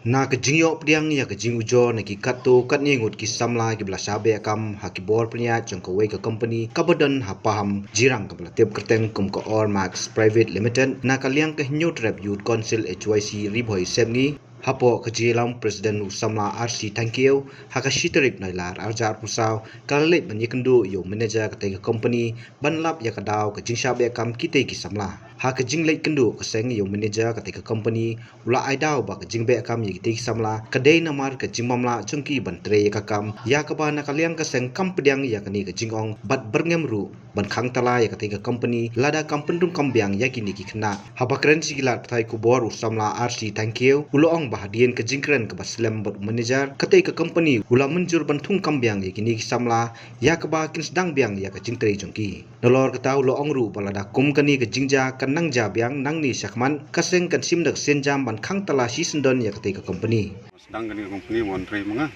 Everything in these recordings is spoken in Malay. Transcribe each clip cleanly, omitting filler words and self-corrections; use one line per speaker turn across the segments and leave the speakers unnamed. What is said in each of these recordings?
Na ka jingyo pdiang ya ka jing ujo na ki kato kat ni ngut ki samla ki bla sabe akam ha ki bor pnya jong ka wei ka company ka badan ha paham jirang ka bla tep kerteng kum ka or max private limited na ka liang ka new trap youth council HYC ribhoi semni hapo ka jilam president u samla RC thank you ha ka shitarik nailar arjar pusau ka le ban yikendu yo manager ka te ka company ban lap ya ka daw ka jing sabe akam ki te ki samla ha ka jing leit kendu ka seng yo manager ka te ka company ula ai daw ba ka jing be akam yi te samla ka dei namar ka jing mamla chungki ban tre ya ka kam ya ka ba na ka liang ka seng kam pdiang ya ka ni ka jing ong bat berngem ru ban khang tala ya ka te ka company lada kam pendung kam biang ya ki ni ki khna ha ba kren sigilat thai ku bor u samla RC thank you ulo ong ba dien ka jing kren ka baslam bot manager ka te ka company ula menjur ban thung kam biang ya ki ni ki samla ya ka ba kin sedang biang ya ka jing tre chungki nolor ka taw lo ong ru balada kum ka ni ka jingja nang ja biang nang ni sakman kaseng kan sim dak sen jam ban khang tala si sendon ya ketika company
sedang gani company montri mga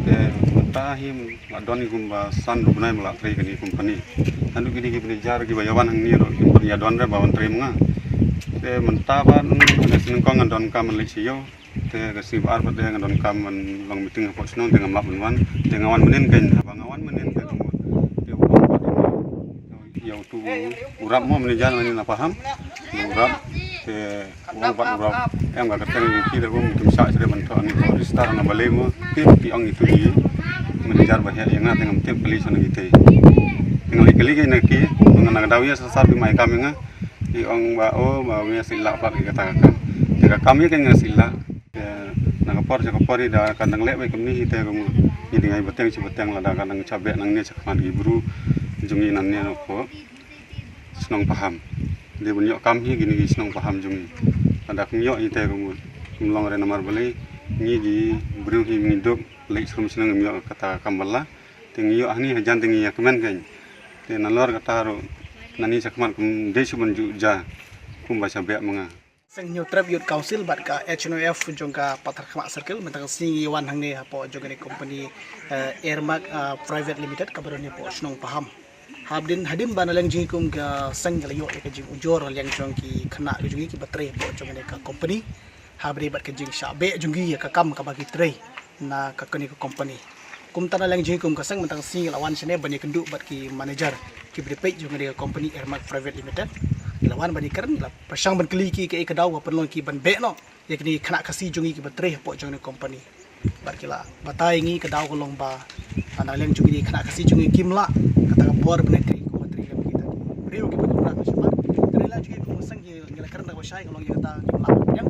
te tahim ladon ni gumba san rubnai mala tri gani company andu gini gini jar gi bayawan hang ni ro company adon re bawan tri mga te mentaban ada seneng kong andon ka malaysia te gasib ar pade andon ka man long meeting apa snon dengan lap wan dengan wan menen kan abangawan menen te yau tu urap mo manajan ni na paham urap ke uang pat urap em ga keteng ki de bom tum sa sere ban thon ni ko star na bale mo ti ong itu di manajan bahya yang na tengam tep kali sana gite tinggal kali ke na ki ngana ga dawiya sa bi mai kam nga ti ong ba o ba wi sila pat ki kata kam te kami kan ngasila na kapor ja kapor da kandang le bai kamni hite ko ni dingai beteng ci beteng la da kandang cabe nang ne cakman gi buru jungi nan ne ko senang paham dia bunyok kami gini senang paham jungi ada knyok ite ko mulong re namar bali ni di buru hi ngidop lek sum senang myok kata kambala tingyok ani hajan tingi ya kemen kan te nalor kata ro nani sakman kum desu banju ja kum baca be manga
Seng new trap youth council bat ka HNOF jongka patar khama circle mentang sing wan hang ne hapo jogani company Airmark private limited kabaroni po snong paham habdin hadim banaleng jingikum ga sang galayo ka jing ujor yang jongki khana jungi ki batre po jogani ka company habri bat ka jing shabe jungi ya ka kam ka bagi tre na ka kani ka company kum tanaleng jingikum ka sang mentang sing lawan sene bani kendu bat ki manager ki bripe jogani ka company Airmark private limited lawan bani keren la pasang ban kli ki ke kadaw wa penlong ki ban be no yakni khana kasi jungi ki batre po jong company barkila batai ngi kadaw ko long ba analeng jungi khana kasi jungi kimla kata bor bane tri ko batre le kita rio ki bakura ka shaba trela jungi ko sang ki ngela keren ba shai ko long kata kimla yang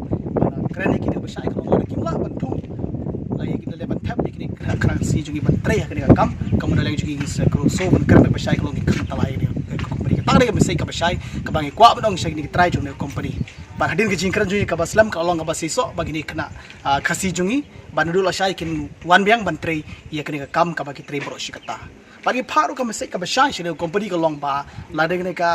keren ki de ba shai ko long kimla ban thu la yakni le ban thap yakni khana kasi jungi batre yakni kam kamunaleng jungi ko so ban keren ba shai ko long ki khata lai ni tang de mesai ka basai ka bangi kwa benong shai ni try jong company par hadin ke jingkran jungi ka baslam ka long ka basiso bagi ni kena khasi jungi bandu la shai kin wan biang ban tre ya kene ka kam ka bagi tre bro shikata bagi pharu ka mesai ka basai shine company ka long ba la de ne ka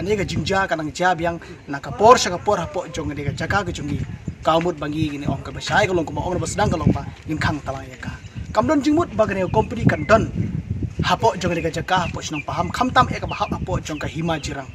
ni ka jingja ka nang ja biang na ka por sha ka por hapo jong ni ka jaga ka jungi ka mut bangi ni ong ka basai ka long ko ong basdang ka long ba nim khang talang ya ka kamdon jingmut bagi ne company kan don hapo jong ka jaka hapo snong paham khamtam ek ba hapo jong ka hima jirang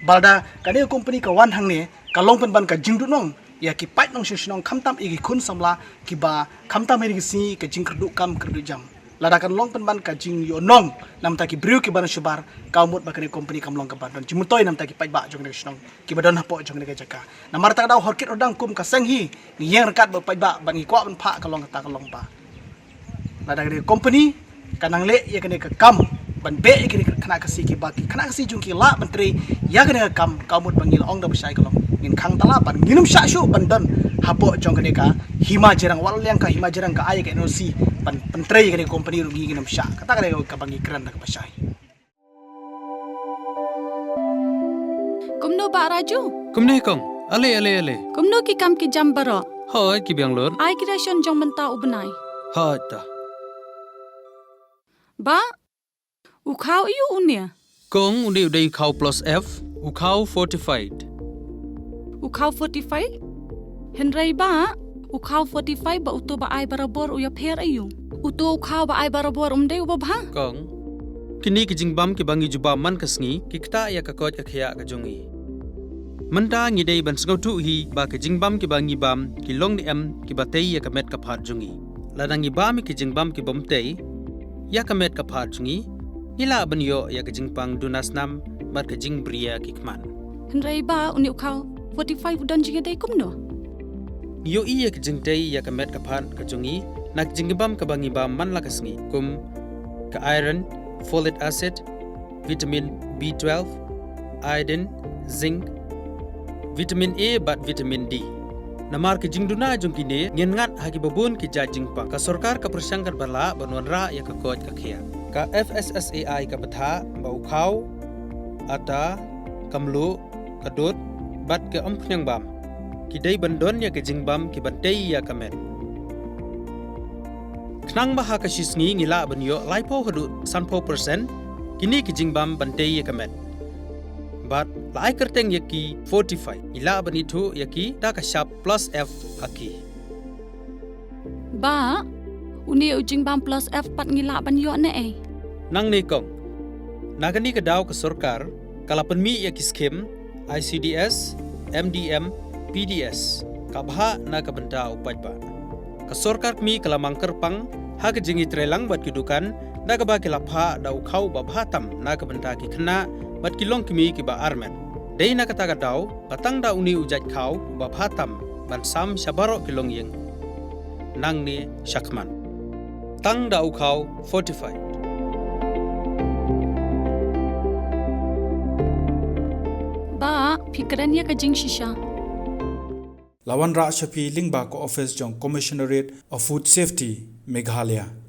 balda kane company ka wan hang ne ka long pen ban ka jingdu nong ya ki pait nong snong khamtam igi khun samla ki ba khamtam heri si ka jing kerdu kam kerdu jam lada kan long pen ban ka jing yo nong nam ta ki briu ki ban shubar ka mut ba kane company kam long ka ban don jimutoy nam ta ki pait ba jong ne snong ki ba don hapo jong ka jaka namar ta daw horkit odang kum ka sanghi ni yang rekat ba pait ba ban ki kwa ban pha ka long ta ka long ba lada kane company kanang le ya kene ka kam ban be kene khana kasi ki baki khana kasi jung ki la menteri ya kene ka kam kaumut bangil ong da besai kalong ngin khang tala ban nginum sha shu ban don hapo jong kene ka hima jerang wal yang ka hima jerang ka ay ka NOC ban menteri kene company rugi nginum sha kata kene ka bangi keren da besai
kumno ba raju
kumne kong ale
kumno ki kam ki jam baro
hoy ki biang lor
ai ki ration jong menta ubnai
ha ta
ba ukau iu unia
kong undi udai khau plus f ukau fortified
ukau 45 henrai ba ukau 45 ba uto ba ai barabor uya pher ayu uto ukau ba ai barabor umde uba ba
kong kini ki jingbam ki bangi juba man kasngi ki kta ya ka kot ka khya ka jungi Menta ngidei ban sngautu hi ba ke jingbam ki ba ngibam ki long ni em ki ba tei ya kamet ka phat jungi. Ladang ngibam ki jingbam ki bom tei ya kamet ka phat jungi. Nila ban yo ya ke jingpang dunas nam mat ke jing bria ki kman.
Henry ba uni ukau 45 dan jinga dai kum no.
Yo iya ke jing tei ya kamet ka phat ka jungi nak jingbam ka ba ngibam man la kasngi kum ka iron, folic acid, vitamin B12, iodine, zinc, vitamin A bat vitamin D. Namar ke jingduna jungkine ngengat hagi babun ki jingpa ka sorkar ka persangkat bala banwanra ya ka koj ka khia. Ka FSSAI ka batha ba ukhau ata kamlu kadut bat ke ompnyang bam. Ki dei bandon ya ke jingbam ki bantei ya kamet. Knang baha ka shisngi ngila banyo laipo hadu 100% kini ki jingbam bantei ya kamet. But lai kerteng yaki 45 ila banitu yaki da ka sharp plus F haki.
Ba uni ujing bam plus F pat ngila ban yo ne eh.
Nang ne kong nagani ka daw ka sorkar kala penmi yaki skim ICDS, MDM, PDS kabha na ka benta upajba. Ka sorkar mi kala mangker pang ha ka jingi trelang bat kidukan da ka ba kilapha da ukhau ba bhatam na ka benta ki khna bat kilong kimi ki ba armen. Dei na kata daw patang da uni ujat khau ba bhatam ban sam shabaro kilong yeng. Nang ni shakman. Tang da ukhau 45.
Ba fikran ya ka jing shisha.
Lawan Ra Shafi Lingba ko office jong Commissionerate of Food Safety Meghalaya.